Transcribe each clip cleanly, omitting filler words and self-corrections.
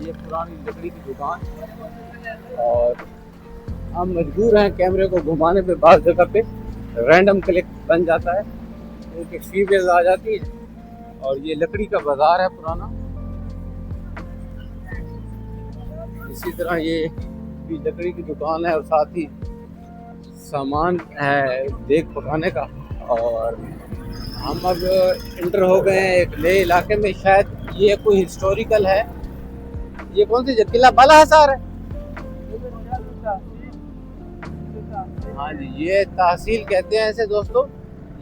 یہ پرانی لکڑی کی دکان، اور ہم مجبور ہیں کیمرے کو گھمانے پہ، بعض جگہ پہ رینڈم کلک بن جاتا ہے کیونکہ فیمیلز آ جاتی ہیں. اور یہ لکڑی کا بازار ہے پرانا. اسی طرح یہ بھی لکڑی کی دکان ہے اور ساتھ ہی سامان ہے دیگ پکانے کا. اور ہم اب انٹر ہو گئے ہیں ایک نئے علاقے میں. شاید یہ کوئی ہسٹوریکل ہے. یہ کون سی قلعہ بالا حصار ہے؟ ہاں جی، یہ تحصیل کہتے ہیں اسے دوستو.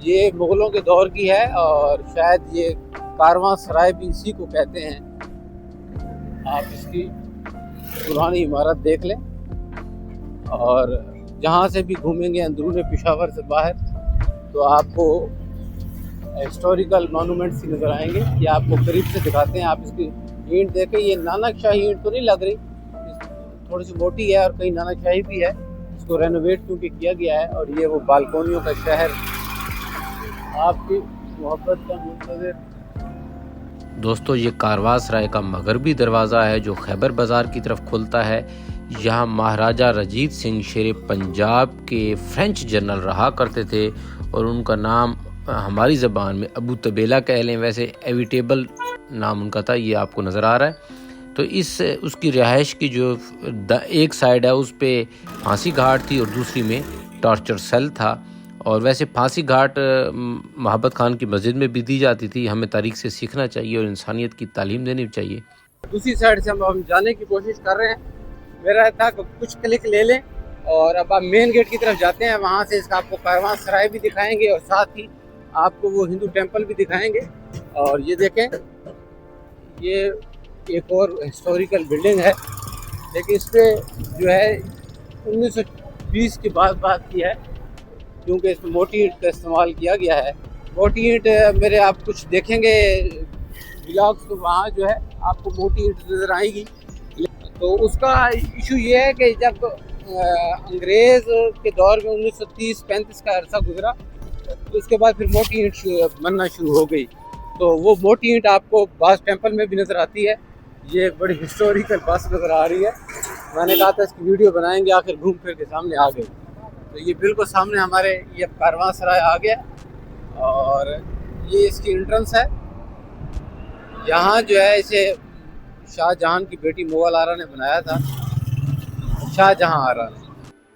یہ مغلوں کے دور کی ہے اور شاید یہ کارواں سرائے بھی اسی کو کہتے ہیں. آپ اس کی پرانی عمارت دیکھ لیں، اور جہاں سے بھی گھومیں گے اندرون پشاور سے باہر تو آپ کو ہسٹوریکل مانومنٹس ہی نظر آئیں گے. یہ آپ کو قریب سے دکھاتے ہیں. آپ اس کی اینٹ دیکھیں. یہ نانک شاہی اینٹ تو نہیں لگ رہی، تھوڑی سی موٹی ہے اور کہیں نانک شاہی بھی ہے. اس کو رینوویٹ کیونکہ کیا گیا ہے. اور یہ وہ بالکونیوں کا شہر، آپ کی محبت کا منتظر. دوستو یہ کارواں سرائے کا مغربی دروازہ ہے جو خیبر بازار کی طرف کھلتا ہے. یہاں مہاراجہ رنجیت سنگھ شیر پنجاب کے فرینچ جنرل رہا کرتے تھے، اور ان کا نام ہماری زبان میں ابو طبیلہ کہہ لیں، ویسے ایویٹیبل نام ان کا تھا. یہ آپ کو نظر آ رہا ہے. تو اس کی رہائش کی جو ایک سائیڈ ہے اس پہ پھانسی گھاٹ تھی اور دوسری میں ٹارچر سیل تھا. اور ویسے پھانسی گھاٹ محبت خان کی مسجد میں بھی دی جاتی تھی. ہمیں تاریخ سے سیکھنا چاہیے اور انسانیت کی تعلیم دینی چاہیے. دوسری سائڈ سے ہم جانے کی کوشش کر رہے ہیں. میرا تھا کہ کچھ کلک لے لیں اور اب آپ مین گیٹ کی طرف جاتے ہیں. وہاں سے اس کا آپ کو کارواں سرائے بھی دکھائیں گے اور ساتھ ہی آپ کو وہ ہندو ٹیمپل بھی دکھائیں گے. اور یہ دیکھیں، یہ ایک اور ہسٹوریکل بلڈنگ ہے، لیکن اس پہ جو ہے 1920 کی بات کی ہے کیونکہ اس میں موٹی اینٹ کا استعمال کیا گیا ہے. موٹی اینٹ میرے آپ کچھ دیکھیں گے بلاگس تو وہاں جو ہے آپ کو موٹی اینٹ نظر آئے گی. تو اس کا ایشو یہ ہے کہ جب انگریز کے دور میں 1930-35 کا عرصہ گزرا تو اس کے بعد پھر موٹی اینٹ بننا شروع ہو گئی. تو وہ موٹی اینٹ آپ کو بعض ٹیمپل میں بھی نظر آتی ہے. یہ بڑی ہسٹوریکل بس نظر آ رہی ہے. میں نے کہا تھا اس کی ویڈیو بنائیں گے، آخر گھوم پھر کے سامنے آ گئی. تو یہ بالکل سامنے ہمارے یہ کارواں سرائے آ گیا اور یہ اس کی انٹرنس ہے. یہاں جو ہے اسے شاہ جہان کی بیٹی مغل آرا نے بنایا تھا، شاہ جہاں آرا نے.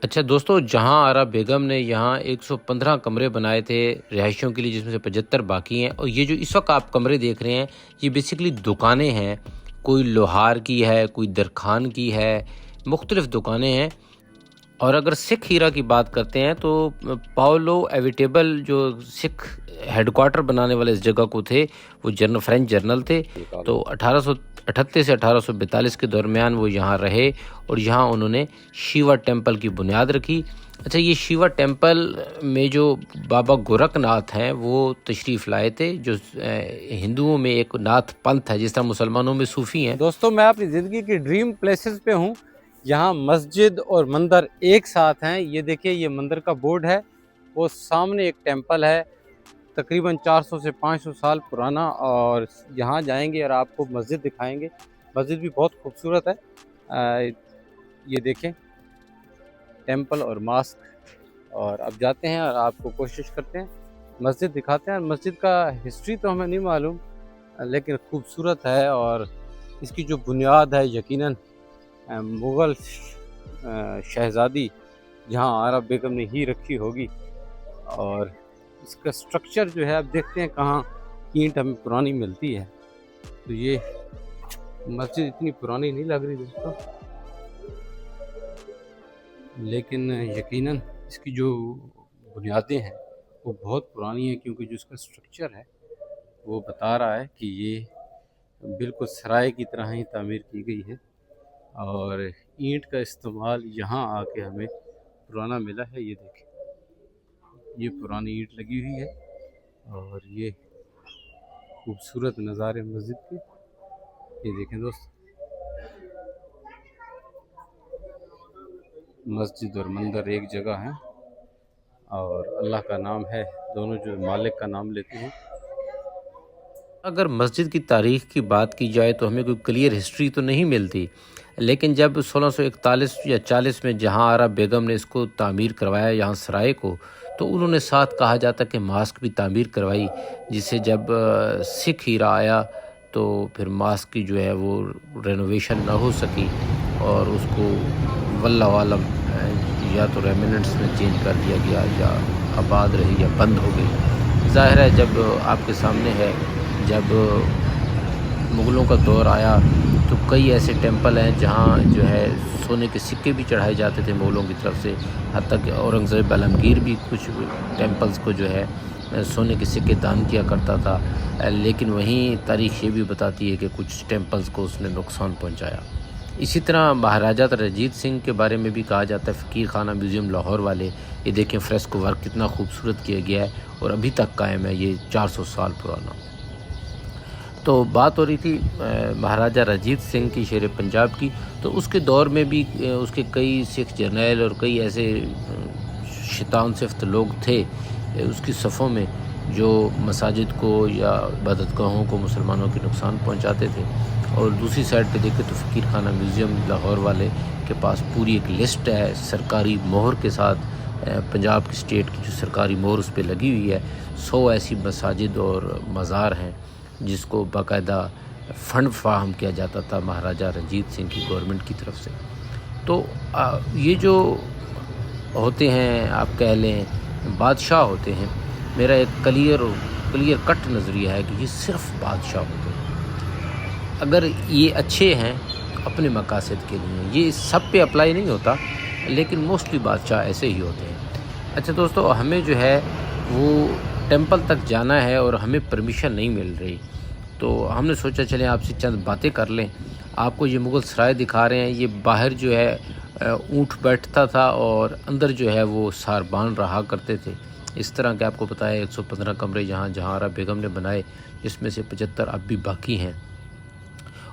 اچھا دوستو، جہاں آرا بیگم نے یہاں 115 کمرے بنائے تھے رہائشیوں کے لیے، جس میں سے 75 باقی ہیں. اور یہ جو اس وقت آپ کمرے دیکھ رہے ہیں یہ بیسیکلی دکانیں ہیں. کوئی لوہار کی ہے، کوئی درخان کی ہے، مختلف دکانیں ہیں. اور اگر سکھ ہیرا کی بات کرتے ہیں تو پاولو ایویٹیبل جو سکھ ہیڈ کوارٹر بنانے والے اس جگہ کو تھے، وہ فرینچ جرنل تھے. تو 1838 سے 1842 کے درمیان وہ یہاں رہے اور یہاں انہوں نے شیوا ٹیمپل کی بنیاد رکھی. اچھا، یہ شیوا ٹیمپل میں جو بابا گورکھ ناتھ ہیں وہ تشریف لائے تھے، جو ہندوؤں میں ایک ناتھ پنتھ ہے، جس طرح مسلمانوں میں صوفی ہیں. دوستوں، میں اپنی زندگی کی ڈریم پلیسز پہ ہوں. یہاں مسجد اور مندر ایک ساتھ ہیں. یہ دیکھیں، یہ مندر کا بورڈ ہے. وہ سامنے ایک ٹیمپل ہے تقریباً 400 سے 500 سال پرانا، اور یہاں جائیں گے اور آپ کو مسجد دکھائیں گے. مسجد بھی بہت خوبصورت ہے. یہ دیکھیں ٹیمپل اور ماسک. اور اب جاتے ہیں اور آپ کو کوشش کرتے ہیں مسجد دکھاتے ہیں. مسجد کا ہسٹری تو ہمیں نہیں معلوم، لیکن خوبصورت ہے. اور اس کی جو بنیاد ہے یقیناً مغل شہزادی جہاں آرا بیگم نے ہی رکھی ہوگی. اور اس کا سٹرکچر جو ہے آپ دیکھتے ہیں کہاں اینٹ ہمیں پرانی ملتی ہے. تو یہ مسجد اتنی پرانی نہیں لگ رہی دوستوں، لیکن یقیناً اس کی جو بنیادیں ہیں وہ بہت پرانی ہیں، کیونکہ جو اس کا سٹرکچر ہے وہ بتا رہا ہے کہ یہ بالکل سرائے کی طرح ہی تعمیر کی گئی ہے. اور اینٹ کا استعمال یہاں آ کے ہمیں پرانا ملا ہے. یہ دیکھیں، یہ پرانی اینٹ لگی ہوئی ہے اور یہ خوبصورت نظارے مسجد کے. یہ دیکھیں دوست، مسجد اور مندر ایک جگہ ہیں اور اللہ کا نام ہے. دونوں جو مالک کا نام لیتے ہیں. اگر مسجد کی تاریخ کی بات کی جائے تو ہمیں کوئی کلیئر ہسٹری تو نہیں ملتی، لیکن جب 1641 یا 40 میں جہاں آرا بیگم نے اس کو تعمیر کروایا یہاں سرائے کو، تو انہوں نے ساتھ کہا جاتا کہ ماسک بھی تعمیر کروائی، جسے جب سکھ ایرا آیا تو پھر ماسک کی جو ہے وہ رینوویشن نہ ہو سکی اور اس کو واللہ عالم یا تو ریمیننٹس میں چینج کر دیا گیا یا آباد رہی یا بند ہو گئی۔ ظاہر ہے جب آپ کے سامنے ہے، جب مغلوں کا دور آیا تو کئی ایسے ٹیمپل ہیں جہاں جو ہے سونے کے سکے بھی چڑھائے جاتے تھے مغلوں کی طرف سے، حتیٰ کہ اورنگزیب عالمگیر بھی کچھ ٹیمپلز کو جو ہے سونے کے سکے دان کیا کرتا تھا، لیکن وہیں تاریخ یہ بھی بتاتی ہے کہ کچھ ٹیمپلز کو اس نے نقصان پہنچایا۔ اسی طرح مہاراجہ رنجیت سنگھ کے بارے میں بھی کہا جاتا ہے، فقیر خانہ میوزیم لاہور والے، یہ دیکھیں فریسکو ورک کتنا خوبصورت کیا گیا ہے اور ابھی تک قائم ہے، یہ 400 سال پرانا۔ تو بات ہو رہی تھی مہاراجہ رنجیت سنگھ کی، شیر پنجاب کی، تو اس کے دور میں بھی اس کے کئی سکھ جرنیل اور کئی ایسے شیطان صفت لوگ تھے اس کی صفوں میں جو مساجد کو یا عبادت گاہوں کو مسلمانوں کے نقصان پہنچاتے تھے۔ اور دوسری سائڈ پہ دیکھیں تو فقیر خانہ میوزیم لاہور والے کے پاس پوری ایک لسٹ ہے سرکاری مہر کے ساتھ، پنجاب کی اسٹیٹ کی جو سرکاری مہر اس پہ لگی ہوئی ہے، 100 ایسی مساجد اور مزار ہیں جس کو باقاعدہ فنڈ فراہم کیا جاتا تھا مہاراجہ رنجیت سنگھ کی گورنمنٹ کی طرف سے۔ تو یہ جو ہوتے ہیں آپ کہہ لیں بادشاہ ہوتے ہیں، میرا ایک کلیئر کٹ نظریہ ہے کہ یہ صرف بادشاہ ہوتے ہیں۔ اگر یہ اچھے ہیں اپنے مقاصد کے لیے، یہ سب پہ اپلائی نہیں ہوتا لیکن موسٹلی بادشاہ ایسے ہی ہوتے ہیں۔ اچھا دوستو، ہمیں جو ہے وہ ٹیمپل تک جانا ہے اور ہمیں پرمیشن نہیں مل رہی، تو ہم نے سوچا چلیں آپ سے چند باتیں کر لیں۔ آپ کو یہ مغل سرائے دکھا رہے ہیں، یہ باہر جو ہے اونٹ بیٹھتا تھا اور اندر جو ہے وہ ساربان رہا کرتے تھے۔ اس طرح کہ آپ کو پتہ ہے 115 کمرے جہاں آرا بیگم نے بنائے، جس میں سے 75 اب بھی باقی ہیں،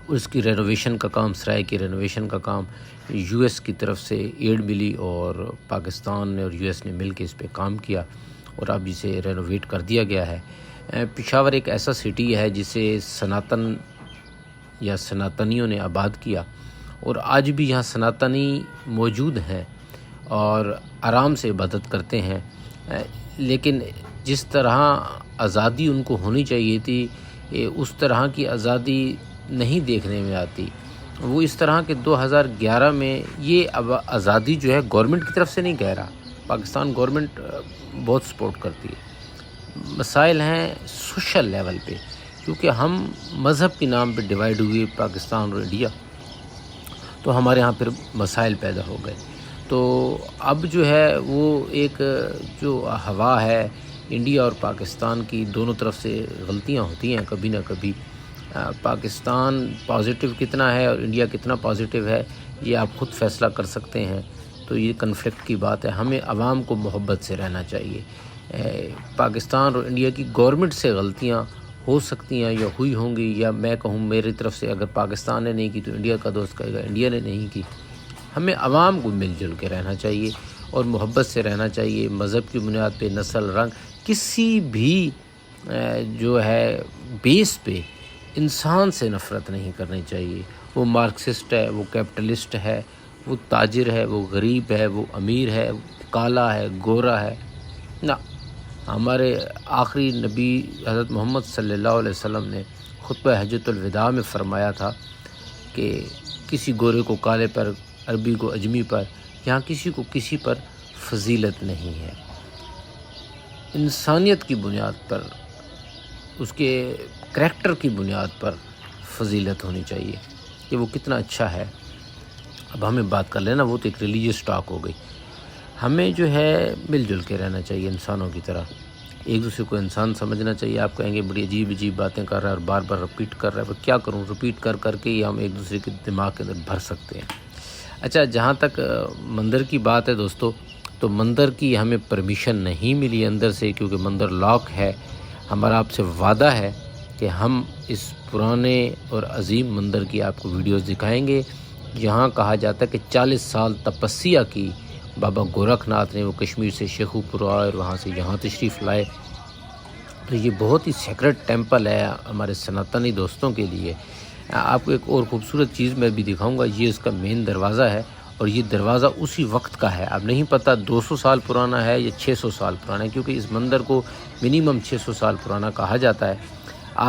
اور اس کی رینوویشن کا کام، سرائے کی رینوویشن کا کام یو ایس کی طرف سے ایڈ ملی اور پاکستان نے اور یو ایس نے مل کے اس پہ کام کیا اور اب اسے رینوویٹ کر دیا گیا ہے۔ پشاور ایک ایسا سٹی ہے جسے سناتن یا سناتنیوں نے آباد کیا، اور آج بھی یہاں سناتنی موجود ہیں اور آرام سے عبادت کرتے ہیں، لیکن جس طرح آزادی ان کو ہونی چاہیے تھی اس طرح کی آزادی نہیں دیکھنے میں آتی۔ وہ اس طرح کہ 2011 میں یہ اب آزادی جو ہے گورنمنٹ کی طرف سے نہیں کہہ رہا، پاکستان گورنمنٹ بہت سپورٹ کرتی ہے۔ مسائل ہیں سوشل لیول پہ، کیونکہ ہم مذہب کے نام پہ ڈیوائیڈ ہوئے پاکستان اور انڈیا، تو ہمارے ہاں پھر مسائل پیدا ہو گئے۔ تو اب جو ہے وہ ایک جو ہوا ہے انڈیا اور پاکستان کی، دونوں طرف سے غلطیاں ہوتی ہیں کبھی نہ کبھی۔ پاکستان پازیٹیو کتنا ہے اور انڈیا کتنا پازیٹیو ہے یہ آپ خود فیصلہ کر سکتے ہیں۔ تو یہ کنفلکٹ کی بات ہے، ہمیں عوام کو محبت سے رہنا چاہیے۔ پاکستان اور انڈیا کی گورنمنٹ سے غلطیاں ہو سکتی ہیں یا ہوئی ہوں گی، یا میں کہوں میری طرف سے اگر پاکستان نے نہیں کی تو انڈیا کا دوست کہے گا انڈیا نے نہیں کی۔ ہمیں عوام کو مل جل کے رہنا چاہیے اور محبت سے رہنا چاہیے، مذہب کی بنیاد پہ، نسل، رنگ، کسی بھی جو ہے بیس پہ انسان سے نفرت نہیں کرنی چاہیے۔ وہ مارکسسٹ ہے، وہ کیپٹلسٹ ہے، وہ تاجر ہے، وہ غریب ہے، وہ امیر ہے، کالا ہے، گورا ہے، نہ۔ ہمارے آخری نبی حضرت محمد صلی اللہ علیہ وسلم نے خطبہ حجۃ الوداع میں فرمایا تھا کہ کسی گورے کو کالے پر، عربی کو اجمی پر، یہاں کسی کو کسی پر فضیلت نہیں ہے۔ انسانیت کی بنیاد پر، اس کے کریکٹر کی بنیاد پر فضیلت ہونی چاہیے کہ وہ کتنا اچھا ہے۔ اب ہمیں بات کر لینا، وہ تو ایک ریلیجیس ٹاک ہو گئی۔ ہمیں جو ہے مل جل کے رہنا چاہیے انسانوں کی طرح، ایک دوسرے کو انسان سمجھنا چاہیے۔ آپ کہیں گے بڑی عجیب عجیب باتیں کر رہا ہے اور بار بار رپیٹ کر رہا ہے، پر کیا کروں، رپیٹ کر کر کے ہی ہم ایک دوسرے کے دماغ کے اندر بھر سکتے ہیں۔ اچھا، جہاں تک مندر کی بات ہے دوستو، تو مندر کی ہمیں پرمیشن نہیں ملی اندر سے، کیونکہ مندر لاک ہے۔ ہمارا آپ سے وعدہ ہے کہ ہم اس پرانے اور عظیم مندر کی آپ کو ویڈیوز دکھائیں گے۔ یہاں کہا جاتا ہے کہ 40 سال تپسیا کی بابا گورکھ ناتھ نے، وہ کشمیر سے شیخو پور آئے اور وہاں سے یہاں تشریف لائے تو یہ بہت ہی سیکرٹ ٹیمپل ہے ہمارے سناتنی دوستوں کے لیے۔ آپ کو ایک اور خوبصورت چیز میں بھی دکھاؤں گا، یہ اس کا مین دروازہ ہے، اور یہ دروازہ اسی وقت کا ہے۔ اب نہیں پتہ 200 سال پرانا ہے یا 600 سال پرانا ہے، کیونکہ اس مندر کو منیمم 600 سال پرانا کہا جاتا ہے۔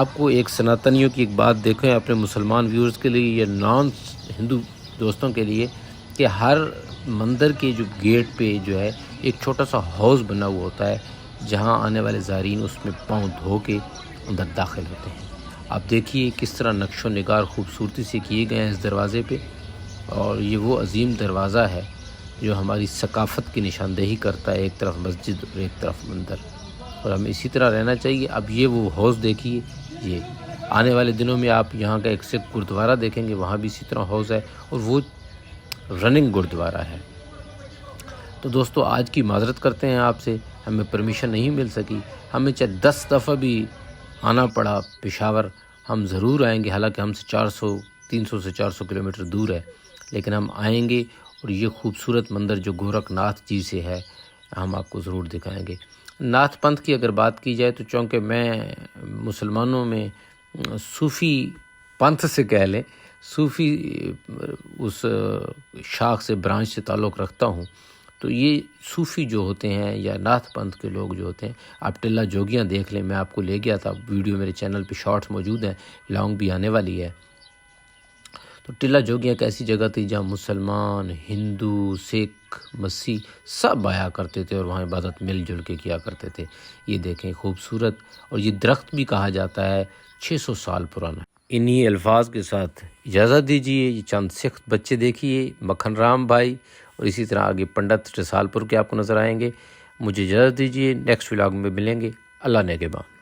آپ کو ایک سناتنیوں کی ایک بات دیکھیں اپنے مسلمان ویورز کے لیے یا نان ہندو دوستوں کے لیے، کہ ہر مندر کے جو گیٹ پہ جو ہے ایک چھوٹا سا ہاؤس بنا ہوا ہوتا ہے، جہاں آنے والے زائرین اس میں پاؤں دھو کے اندر داخل ہوتے ہیں۔ آپ دیکھیے کس طرح نقش و نگار خوبصورتی سے کیے گئے ہیں اس دروازے پہ، اور یہ وہ عظیم دروازہ ہے جو ہماری ثقافت کی نشاندہی کرتا ہے، ایک طرف مسجد اور ایک طرف مندر، اور ہمیں اسی طرح رہنا چاہیے۔ اب یہ وہ ہاؤس دیکھیے، یہ آنے والے دنوں میں آپ یہاں کا ایک سکھ گردوارہ دیکھیں گے، وہاں بھی اسی طرح ہاؤس ہے، اور وہ رننگ گردوارہ ہے۔ تو دوستو آج کی معذرت کرتے ہیں آپ سے، ہمیں پرمیشن نہیں مل سکی، ہمیں چاہے 10 دفعہ بھی آنا پڑا پشاور، ہم ضرور آئیں گے، حالانکہ ہم سے 300 سے 400 کلومیٹر دور ہے، لیکن ہم آئیں گے، اور یہ خوبصورت مندر جو گورکھ ناتھ جی سے ہے ہم آپ کو ضرور دکھائیں گے۔ ناتھ پنتھ کی اگر بات کی جائے تو چونکہ میں مسلمانوں میں صوفی پنتھ سے کہہ لیں، صوفی اس شاخ سے برانچ سے تعلق رکھتا ہوں، تو یہ صوفی جو ہوتے ہیں یا ناتھ پنتھ کے لوگ جو ہوتے ہیں، آپ ٹلہ جوگیاں دیکھ لیں، میں آپ کو لے گیا تھا، ویڈیو میرے چینل پہ شارٹس موجود ہیں، لانگ بھی آنے والی ہے۔ تو ٹلہ جوگیاں ایک ایسی جگہ تھی جہاں مسلمان، ہندو، سکھ، مسیح سب آیا کرتے تھے، اور وہاں عبادت مل جل کے کیا کرتے تھے۔ یہ دیکھیں خوبصورت، اور یہ درخت بھی کہا جاتا ہے 600 سال پرانا۔ انہی الفاظ کے ساتھ اجازت دیجیے، یہ چند سکھ بچے دیکھیے، مکھن رام بھائی، اور اسی طرح آگے پنڈت رسال پور کے آپ کو نظر آئیں گے۔ مجھے اجازت دیجیے، نیکسٹ ولاگ میں ملیں گے، اللہ نگہبان۔